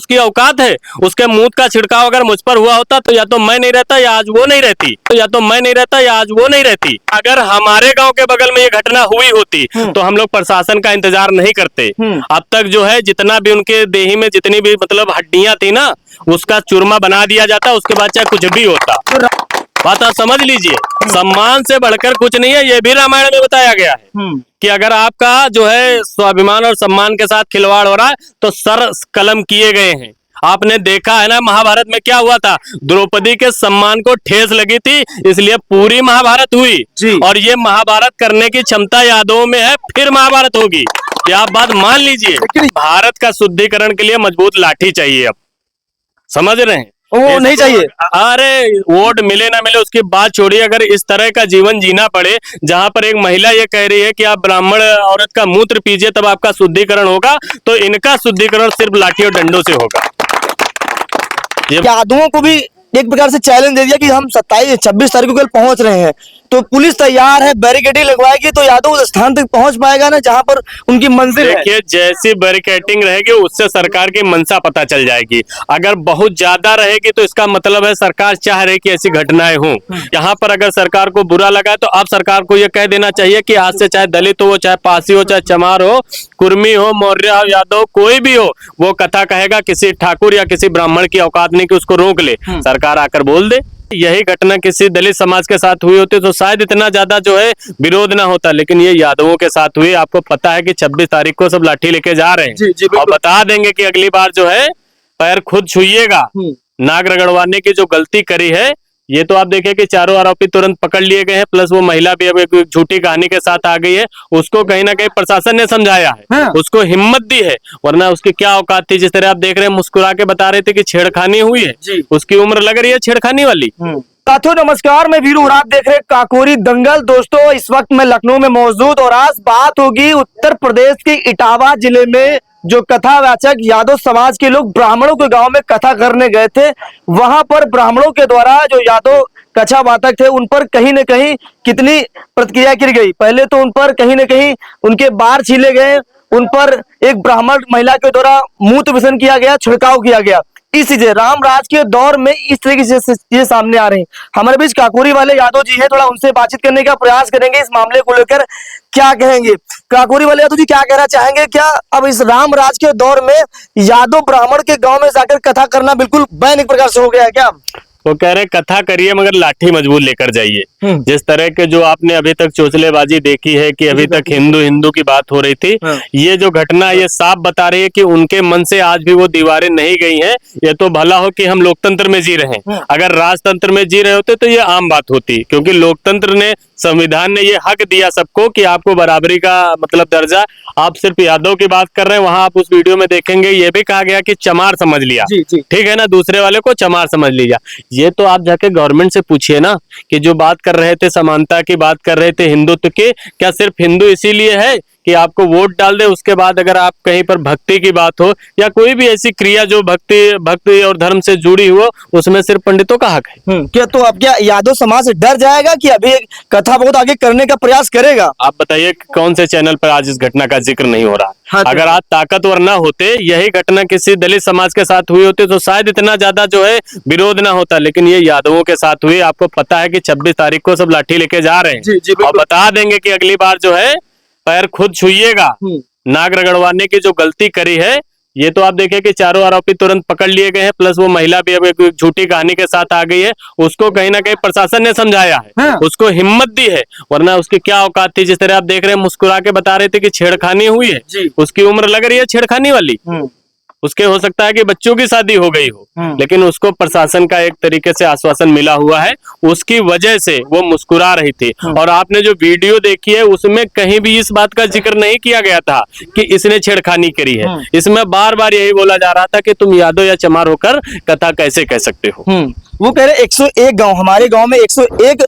उसकी औकात है? उसके मूत का छिड़काव अगर मुझ पर हुआ होता तो या तो मैं नहीं रहता या आज वो नहीं रहती, अगर हमारे गांव के बगल में ये घटना हुई होती तो हम लोग प्रशासन का इंतजार नहीं करते। अब तक जो है जितना भी उनके देही में जितनी भी मतलब हड्डियां थी ना, उसका चूरमा बना दिया जाता, उसके बाद चाहे कुछ भी होता। बात आप समझ लीजिए, सम्मान से बढ़कर कुछ नहीं है, ये भी रामायण में बताया गया है कि अगर आपका जो है स्वाभिमान और सम्मान के साथ खिलवाड़ हो रहा है तो सर कलम किए गए हैं। आपने देखा है ना महाभारत में क्या हुआ था, द्रौपदी के सम्मान को ठेस लगी थी, इसलिए पूरी महाभारत हुई। और ये महाभारत करने की क्षमता यादवों में है, फिर महाभारत होगी, ये आप बात मान लीजिए। भारत का शुद्धिकरण के लिए मजबूत लाठी चाहिए, अब समझ रहे हैं? वो नहीं चाहिए। अरे वोट मिले ना मिले उसकी बात छोड़िए, अगर इस तरह का जीवन जीना पड़े जहां पर एक महिला ये कह रही है कि आप ब्राह्मण औरत का मूत्र पीजिए तब आपका शुद्धिकरण होगा, तो इनका शुद्धिकरण सिर्फ लाठी और डंडों से होगा। यादवों को भी एक प्रकार से चैलेंज दे दिया कि हम 26 तारीख को कल पहुंच रहे हैं, तो पुलिस तैयार है, बैरिकेडिंग लगवाएगी तो यादव उस स्थान तक पहुंच पाएगा ना जहां पर उनकी मंजिल है। देखिए जैसी बैरिकेडिंग रहेगी उससे सरकार की मंशा पता चल जाएगी। अगर बहुत ज्यादा रहेगी तो इसका मतलब है सरकार चाह रही कि ऐसी घटनाएं हों। यहाँ पर अगर सरकार को बुरा लगा तो अब सरकार को यह कह देना चाहिए कि आज से चाहे दलित हो, चाहे पासी हो, चाहे चमार हो, कुर्मी हो, मौर्य हो, यादव कोई भी हो, वो कथा कहेगा, किसी ठाकुर या किसी ब्राह्मण की औकात नहीं कि उसको रोक ले, सरकार आकर बोल दे। यही घटना किसी दलित समाज के साथ हुई होती तो शायद इतना ज्यादा जो है विरोध ना होता, लेकिन ये यादवों के साथ हुई। आपको पता है कि 26 तारीख को सब लाठी लेके जा रहे हैं और बता देंगे कि अगली बार जो है पैर खुद छुइएगा। नाक रगड़वाने की जो गलती करी है, ये तो आप देखिए कि चारों आरोपी तुरंत पकड़ लिए गए हैं, प्लस वो महिला भी अब एक झूठी कहानी के साथ आ गई है। उसको कहीं ना कहीं प्रशासन ने समझाया है, उसको हिम्मत दी है, वरना उसकी क्या औकात थी। जिस तरह आप देख रहे हैं मुस्कुरा के बता रहे थे कि छेड़खानी हुई है, उसकी उम्र लग रही है छेड़खानी वाली। साथियों नमस्कार, मैं वीरू और आप देख रहे हैं काकोरी दंगल। दोस्तों इस वक्त मैं लखनऊ में मौजूद और आज बात होगी उत्तर प्रदेश के इटावा जिले में जो कथावाचक यादव समाज के लोग ब्राह्मणों के गांव में कथा करने गए थे, वहां पर ब्राह्मणों के द्वारा जो यादव कथावाचक थे उन पर कहीं न कहीं कितनी प्रतिक्रिया की गई। पहले तो उन पर कहीं न कहीं उनके बार छीले गए, उन पर एक ब्राह्मण महिला के द्वारा मूत्र विसर्जन किया गया, छिड़काव किया गया। इस चीजें राम राज के दौर में इस तरीके से चीजें सामने आ रही हैं। हमारे बीच काकोरी वाले यादव जी हैं, थोड़ा उनसे बातचीत करने का प्रयास करेंगे, इस मामले को लेकर क्या कहेंगे। काकोरी वाले यादव जी क्या कहना चाहेंगे? क्या अब इस राम राज के दौर में यादव ब्राह्मण के गांव में जाकर कथा करना बिल्कुल बैन एक प्रकार से हो गया है क्या? वो कह रहे कथा करिए मगर लाठी मजबूत लेकर जाइए। जिस तरह के जो आपने अभी तक चोचलेबाजी देखी है कि अभी तक हिंदू हिंदू की बात हो रही थी, ये जो घटना ये साफ बता रही है कि उनके मन से आज भी वो दीवारें नहीं गई हैं। ये तो भला हो कि हम लोकतंत्र में जी रहे हैं, अगर राजतंत्र में जी रहे होते तो ये आम बात होती, क्योंकि लोकतंत्र ने, संविधान ने ये हक दिया सबको कि आपको बराबरी का मतलब दर्जा। आप सिर्फ यादव की बात कर रहे हैं, वहां आप उस वीडियो में देखेंगे ये भी कहा गया कि चमार समझ लिया, ठीक है ना, दूसरे वाले को चमार समझ लिया। ये तो आप जाके गवर्नमेंट से पूछिए ना कि जो बात कर रहे थे, समानता की बात कर रहे थे, हिंदुत्व की, क्या सिर्फ हिंदू इसीलिए है कि आपको वोट डाल दे, उसके बाद अगर आप कहीं पर भक्ति की बात हो या कोई भी ऐसी क्रिया जो भक्ति और धर्म से जुड़ी हो, उसमें सिर्फ पंडितों का हक है। क्या तो अब क्या यादव समाज से डर जाएगा कि अभी कथा बहुत आगे करने का प्रयास करेगा? आप बताइए कौन से चैनल पर आज इस घटना का जिक्र नहीं हो रहा? अगर आज ताकतवर ना होते, यही घटना किसी दलित समाज के साथ हुई होती तो शायद इतना ज्यादा जो है विरोध ना होता, लेकिन ये यादवों के साथ हुई। आपको पता है कि 26 तारीख को सब लाठी लेके जा रहे हैं और बता देंगे कि अगली बार जो है पैर खुद छुइएगा। नाक रगड़वाने की जो गलती करी है, ये तो आप देखिए कि चारों आरोपी तुरंत पकड़ लिए गए हैं, प्लस वो महिला भी अब एक झूठी कहानी के साथ आ गई है। उसको कहीं ना कहीं प्रशासन ने समझाया है, उसको हिम्मत दी है, वरना उसकी क्या औकात थी। जिस तरह आप देख रहे हैं मुस्कुरा के बता रहे थे कि छेड़खानी हुई है, उसकी उम्र लग रही है छेड़खानी वाली। उसके हो सकता है कि बच्चों की शादी हो गई हो, लेकिन उसको प्रशासन का एक तरीके से आश्वासन मिला हुआ है, उसकी वजह से वो मुस्कुरा रही थी। और आपने जो वीडियो देखी है उसमें कहीं भी इस बात का जिक्र नहीं किया गया था कि इसने छेड़खानी करी है। इसमें बार बार यही बोला जा रहा था कि तुम यादव या चमार होकर कथा कैसे कह सकते हो। वो कह रहे 101 गांव, हमारे गांव में 101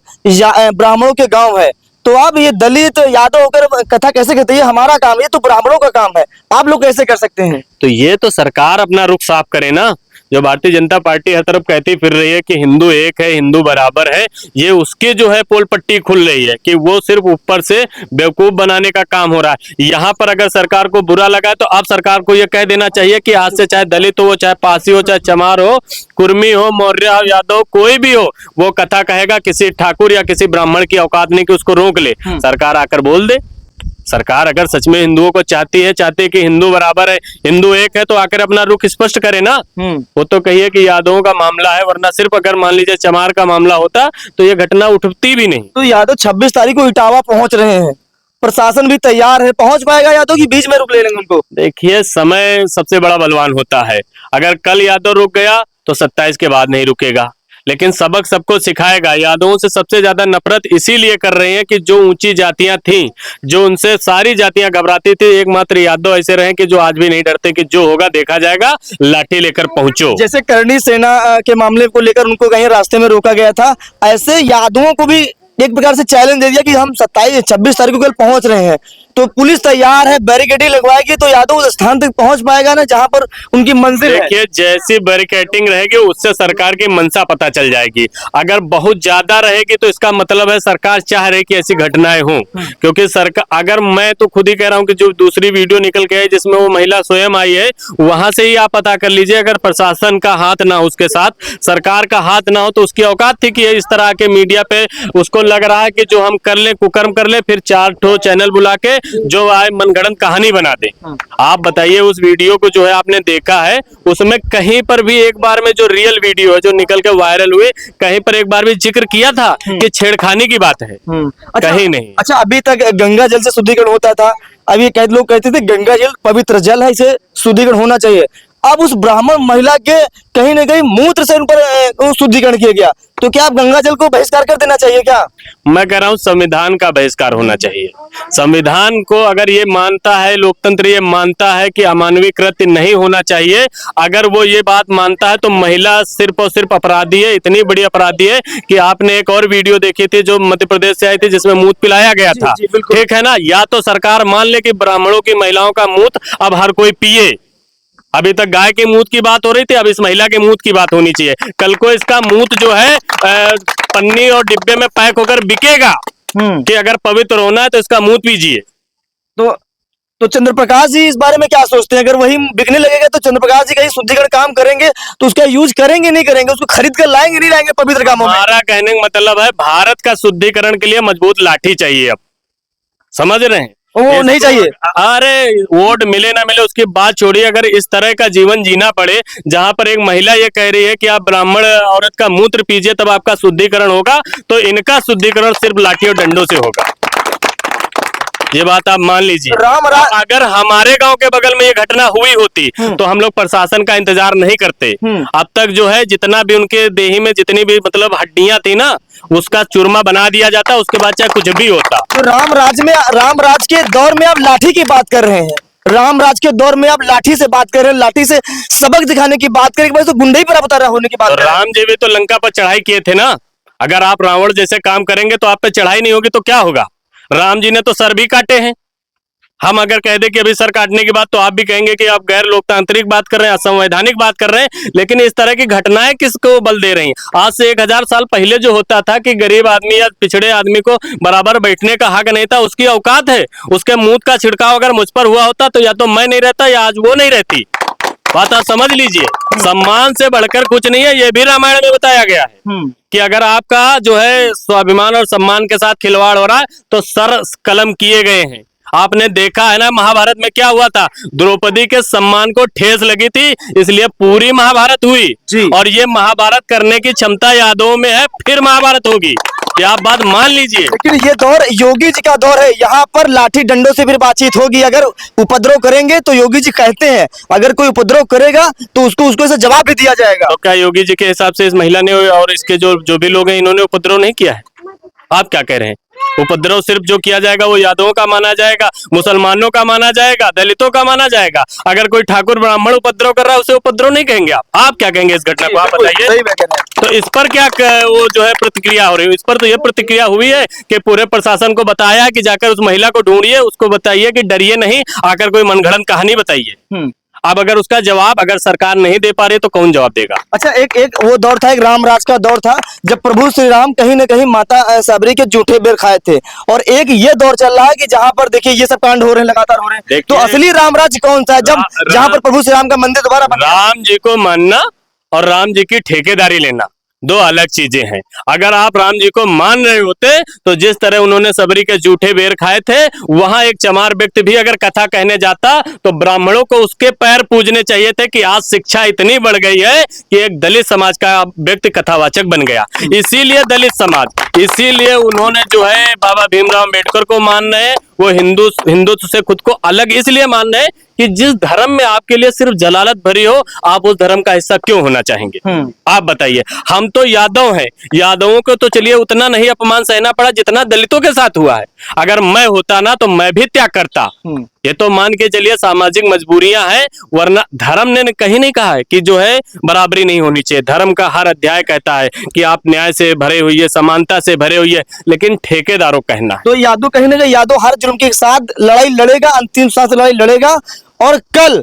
ब्राह्मणों के गांव है, तो आप ये दलित यादव होकर कथा कैसे कहते हैं? ये हमारा काम, ये तो ब्राह्मणों का काम है, आप लोग कैसे कर सकते हैं? तो ये तो सरकार अपना रुख साफ करे ना। जो भारतीय जनता पार्टी हर तरफ कहती फिर रही है कि हिंदू एक है, हिंदू बराबर है, ये उसके जो है पोल पट्टी खुल रही है कि वो सिर्फ ऊपर से बेवकूफ बनाने का काम हो रहा है। यहाँ पर अगर सरकार को बुरा लगा तो अब सरकार को ये कह देना चाहिए कि आज से चाहे दलित हो, चाहे पासी हो, चाहे चमार हो, कुर्मी हो, मौर्य हो, यादव, कोई भी हो, वो कथा कहेगा, किसी ठाकुर या किसी ब्राह्मण की औकात नहीं कि उसको रोक ले। सरकार आकर बोल दे। सरकार अगर सच में हिंदुओं को चाहती है कि हिंदू बराबर है, हिंदू एक है, तो आकर अपना रुख स्पष्ट करे ना। वो तो कहिए कि यादवों का मामला है, वरना सिर्फ अगर मान लीजिए चमार का मामला होता तो ये घटना उठती भी नहीं। तो यादव 26 तारीख को इटावा पहुंच रहे हैं, प्रशासन भी तैयार है, पहुंच पाएगा यादव की बीच में रुक ले लेंगे उनको? देखिए, समय सबसे बड़ा बलवान होता है। अगर कल यादव रुक गया तो 27 के बाद नहीं रुकेगा, लेकिन सबक सबको सिखाएगा। यादवों से सबसे ज्यादा नफरत इसीलिए कर रहे हैं कि जो ऊंची जातियां थीं, जो उनसे सारी जातियां घबराती थी, एकमात्र यादव ऐसे रहे कि जो आज भी नहीं डरते कि जो होगा देखा जाएगा, लाठी लेकर पहुंचो। जैसे करणी सेना के मामले को लेकर उनको कहीं रास्ते में रोका गया था, ऐसे यादवों को भी एक प्रकार से चैलेंज दे दिया कि हम 26 तारीख को कल पहुंच रहे हैं, तो पुलिस तैयार है, बैरिकेडिंग लगवाएगी, तो यादव उस स्थान तक पहुंच पाएगा ना जहां पर उनकी मंजिल है। देखिए, जैसी बैरिकेडिंग रहेगी उससे सरकार की मंशा पता चल जाएगी। अगर बहुत ज्यादा रहेगी तो इसका मतलब है सरकार चाह रही कि ऐसी घटनाएं हों, क्योंकि सरकार, अगर मैं तो खुद ही कह रहा हूं कि जो दूसरी वीडियो निकल के आई जिसमें वो महिला स्वयं आई है, वहां से ही आप पता कर लीजिए, अगर प्रशासन का हाथ ना हो, उसके साथ सरकार का हाथ ना हो, तो उसकी औकात थी कि इस तरह के मीडिया पे उसको लग रहा है कि जो हम कर ले, कुकर्म कर ले, फिर 4 ठो चैनल बुला के जो आए मनगढ़ंत कहानी बना दे। आप बताइए, उस वीडियो को जो है आपने देखा है, उसमें कहीं पर भी एक बार में जो रियल वीडियो है जो निकल के वायरल हुए, कहीं पर एक बार भी जिक्र किया था कि छेड़खानी की बात है? कहीं नहीं। अच्छा, अभी तक गंगा जल से शुद्धिकरण होता था, अभी कई लोग कहते थे गंगा जल पवित्र जल है, इसे शुद्धिकरण होना चाहिए। अब उस ब्राह्मण महिला के कहीं ना कहीं मूत्र से उन पर शुद्धिकरण किया गया, तो क्या आप गंगा जल को बहिष्कार कर देना चाहिए क्या? मैं कह रहा हूँ संविधान का बहिष्कार होना चाहिए। संविधान को अगर ये मानता है, लोकतंत्र ये मानता है कि अमानवीय कृत्य नहीं होना चाहिए, अगर वो ये बात मानता है, तो महिला सिर्फ और सिर्फ अपराधी है, इतनी बड़ी अपराधी है कि आपने एक और वीडियो देखी थी जो मध्य प्रदेश से आई थी जिसमें मूत पिलाया गया था। ठीक है ना? या तो सरकार मान ले कि ब्राह्मणों की, महिलाओं का मूत अब हर कोई पिए। अभी तक गाय के मूत की बात हो रही थी, अब इस महिला के मूत की बात होनी चाहिए। कल को इसका मूत जो है पन्नी और डिब्बे में पैक होकर बिकेगा कि अगर पवित्र होना है तो इसका मूत पीजिए। तो चंद्रप्रकाश जी इस बारे में क्या सोचते हैं? अगर वही बिकने लगेगा तो चंद्रप्रकाश जी कहीं शुद्धिकरण काम करेंगे तो उसका यूज करेंगे नहीं करेंगे, उसको खरीद कर लाएंगे नहीं लाएंगे पवित्र कामों में? हमारा कहने का मतलब है भारत का शुद्धिकरण के लिए मजबूत लाठी चाहिए। अब समझ रहे हैं? वो नहीं चाहिए। अरे वोट मिले ना मिले उसकी बात छोड़िए, अगर इस तरह का जीवन जीना पड़े जहां पर एक महिला ये कह रही है कि आप ब्राह्मण औरत का मूत्र पीजिए तब आपका शुद्धिकरण होगा, तो इनका शुद्धिकरण सिर्फ लाठी और डंडों से होगा। ये बात आप मान लीजिए। अगर हमारे गांव के बगल में ये घटना हुई होती तो हम लोग प्रशासन का इंतजार नहीं करते। अब तक जो है जितना भी उनके देही में जितनी भी मतलब हड्डियां थी ना, उसका चूरमा बना दिया जाता, उसके बाद चाहे कुछ भी होता। तो रामराज के दौर में आप लाठी की बात कर रहे हैं, रामराज के दौर में आप लाठी से बात कर रहे हैं, लाठी से सबक दिखाने की बात करें, तो गुंडे पर बता रहा होने की बात। राम जी भी तो लंका पर चढ़ाई किए थे ना। अगर आप रावण जैसे काम करेंगे तो आप पे चढ़ाई नहीं होगी तो क्या होगा? राम जी ने तो सर भी काटे हैं। हम अगर कह दे कि अभी सर काटने की बात, तो आप भी कहेंगे कि आप गैर लोकतांत्रिक बात कर रहे हैं, असंवैधानिक बात कर रहे हैं। लेकिन इस तरह की घटनाएं किसको बल दे रही हैं? आज से 1000 साल पहले जो होता था कि गरीब आदमी या पिछड़े आदमी को बराबर बैठने का हक नहीं था, उसकी औकात है। उसके मूत का छिड़काव अगर मुझ पर हुआ होता तो या तो मैं नहीं रहता या आज वो नहीं रहती। बात आप समझ लीजिए। सम्मान से बढ़कर कुछ नहीं है, ये भी रामायण में बताया गया है कि अगर आपका जो है स्वाभिमान और सम्मान के साथ खिलवाड़ हो रहा है तो सर कलम किए गए हैं। आपने देखा है ना महाभारत में क्या हुआ था? द्रौपदी के सम्मान को ठेस लगी थी, इसलिए पूरी महाभारत हुई। और ये महाभारत करने की क्षमता यादवों में है, फिर महाभारत होगी। ये आप बात मान लीजिए। लेकिन ये दौर योगी जी का दौर है, यहाँ पर लाठी डंडों से फिर बातचीत होगी। अगर उपद्रव करेंगे तो योगी जी कहते हैं अगर कोई उपद्रव करेगा तो उसको से जवाब भी दिया जाएगा। तो क्या योगी जी के हिसाब से इस महिला ने और इसके जो भी लोग हैं इन्होंने उपद्रव नहीं किया है? आप क्या कह रहे हैं? उपद्रव सिर्फ जो किया जाएगा वो यादवों का माना जाएगा, मुसलमानों का माना जाएगा, दलितों का माना जाएगा। अगर कोई ठाकुर ब्राह्मण उपद्रव कर रहा है उसे उपद्रव नहीं कहेंगे आप क्या कहेंगे इस घटना को? आप बताइए। तो इस पर क्या वो जो है प्रतिक्रिया हो रही है? इस पर तो ये प्रतिक्रिया हुई है कि पूरे प्रशासन को बताया कि जाकर उस महिला को ढूंढिए, उसको बताइए कि डरिए नहीं, आकर कोई मनगढ़ंत कहानी बताइए। अब अगर उसका जवाब अगर सरकार नहीं दे पा रही तो कौन जवाब देगा? अच्छा, एक वो दौर था, एक रामराज का दौर था, जब प्रभु श्री राम कहीं ना कहीं माता सबरी के जूठे बेर खाए थे, और एक ये दौर चल रहा है कि जहां पर देखिए ये सब कांड हो रहे हैं, लगातार हो रहे हैं। तो असली रामराज कौन सा है? जब जहां पर प्रभु श्री राम का मंदिर दोबारा राम जी को मानना और राम जी की ठेकेदारी लेना दो अलग चीजें हैं। अगर आप राम जी को मान रहे होते तो जिस तरह उन्होंने सबरी के जूठे बेर खाए थे, वहां एक चमार व्यक्ति भी अगर कथा कहने जाता तो ब्राह्मणों को उसके पैर पूजने चाहिए थे कि आज शिक्षा इतनी बढ़ गई है कि एक दलित समाज का व्यक्ति कथावाचक बन गया। इसीलिए दलित समाज, इसीलिए उन्होंने जो है बाबा भीमराव अम्बेडकर को मान रहे हैं, वो हिंदुत्व से खुद को अलग इसलिए मान रहे हैं कि जिस धर्म में आपके लिए सिर्फ जलालत भरी हो, आप उस धर्म का हिस्सा क्यों होना चाहेंगे? आप बताइए। हम तो यादव हैं, यादवों को तो चलिए उतना नहीं अपमान सहना पड़ा जितना दलितों के साथ हुआ है। अगर मैं होता ना तो मैं भी त्याग करता। ये तो मान के चलिए सामाजिक मजबूरियां हैं, वरना धर्म ने कहीं नहीं कहा है कि जो है बराबरी नहीं होनी चाहिए। धर्म का हर अध्याय कहता है कि आप न्याय से भरे हुई है, समानता से भरे हुई है, लेकिन ठेकेदारों कहना है। तो यादव कहीं ना कहीं यादव हर जुर्म के साथ लड़ाई लड़ेगा, अंतिम सांस लड़ाई लड़ेगा, और कल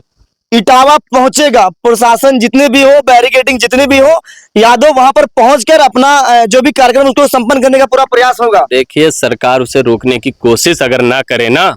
इटावा पहुंचेगा। प्रशासन जितने भी हो, बैरिकेडिंग जितने भी हो, यादव वहां पर पहुंचकर अपना जो भी कार्यक्रम उसको संपन्न करने का पूरा प्रयास होगा। देखिए, सरकार उसे रोकने की कोशिश अगर ना करे ना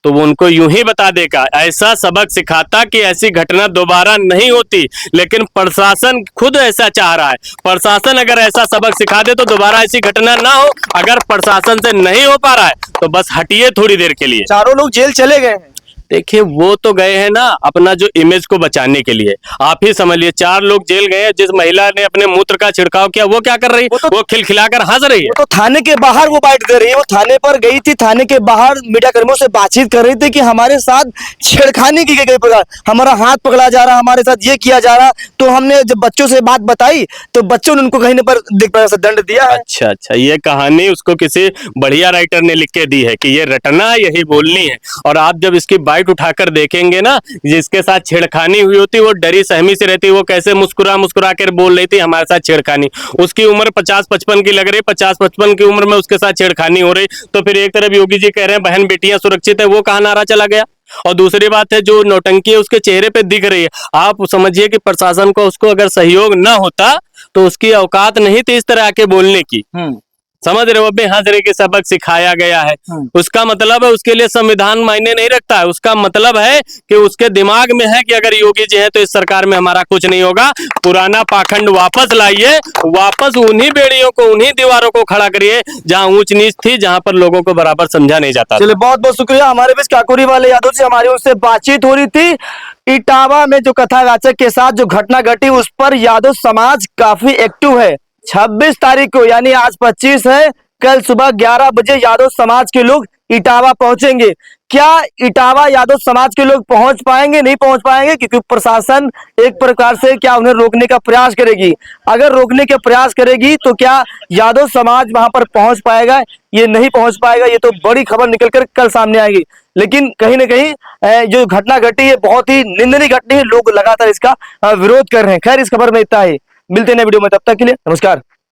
तो वो उनको यूं ही बता देगा, ऐसा सबक सिखाता कि ऐसी घटना दोबारा नहीं होती। लेकिन प्रशासन खुद ऐसा चाह रहा है। प्रशासन अगर ऐसा सबक सिखा दे तो दोबारा ऐसी घटना ना हो। अगर प्रशासन से नहीं हो पा रहा है तो बस हटिए थोड़ी देर के लिए। चारों लोग जेल चले गए हैं। देखिए, वो तो गए हैं ना अपना जो इमेज को बचाने के लिए। आप ही समझ लिए, 4 लोग जेल गए हैं। जिस महिला ने अपने मूत्र का छिड़काव किया वो क्या कर रही है? वो खिलखिलाकर हंस रही है। तो थाने के बाहर वो बाइट दे रही है। वो थाने पर गई थी, थाने के बाहर मीडिया कर्मियों से बातचीत कर रही थी कि हमारे साथ छेड़खानी की गई प्रकार, हमारा हाथ पकड़ा जा रहा, हमारे साथ ये किया जा रहा। तो हमने जब बच्चों से बात बताई तो बच्चों ने उनको कहीं पर दंड दिया है। अच्छा, ये कहानी उसको किसी बढ़िया राइटर ने लिख के दी है कि ये रटना है, यही बोलनी है। और आप जब इसकी बाइट उठाकर देखेंगे ना, जिसके साथ छेड़खानी हुई होती वो डरी सहमी से रहती, वो कैसे मुस्कुरा मुस्कुरा कर बोल रही थी हमारे साथ छेड़खानी। उसकी उम्र 50-55 की लग रही, 50-55 की उम्र में उसके साथ छेड़खानी हो रही। तो फिर एक तरफ योगी जी कह रहे हैं बहन बेटियां सुरक्षित है, वो कहाँ नारा चला गया? और दूसरी बात है, जो नौटंकी है उसके चेहरे पे दिख रही है। आप समझिए कि प्रशासन को उसको अगर सहयोग ना होता तो उसकी औकात नहीं थी इस तरह आके बोलने की। समझ रहे हो? अभी हाजिरी के सबक सिखाया गया है। उसका मतलब है उसके लिए संविधान मायने नहीं रखता है। उसका मतलब है कि उसके दिमाग में है कि अगर योगी जी है तो इस सरकार में हमारा कुछ नहीं होगा। पुराना पाखंड वापस लाइए, वापस उन्हीं बेड़ियों को, उन्हीं दीवारों को खड़ा करिए जहां ऊंच नीच थी, जहां पर लोगों को बराबर समझा नहीं जाता। चलिए, बहुत बहुत शुक्रिया। हमारे बीच काकोरी वाले यादव से हमारी उनसे बातचीत हो रही थी। इटावा में जो कथावाचक के साथ जो घटना घटी उस पर यादव समाज काफी एक्टिव है। 26 तारीख को, यानी आज 25 है, कल सुबह 11 बजे यादव समाज के लोग इटावा पहुंचेंगे। क्या इटावा यादव समाज के लोग पहुंच पाएंगे? नहीं पहुंच पाएंगे, क्योंकि प्रशासन एक प्रकार से क्या उन्हें रोकने का प्रयास करेगी। अगर रोकने का प्रयास करेगी तो क्या यादव समाज वहां पर पहुंच पाएगा? ये नहीं पहुंच पाएगा। ये तो बड़ी खबर निकलकर कल सामने आएगी। लेकिन कहीं ना कहीं जो घटना घटी है बहुत ही निंदनीय घटना है। लोग लगातार इसका विरोध कर रहे हैं। खैर, इस खबर में इतना ही। मिलते हैं नए वीडियो में, तब तक के लिए नमस्कार।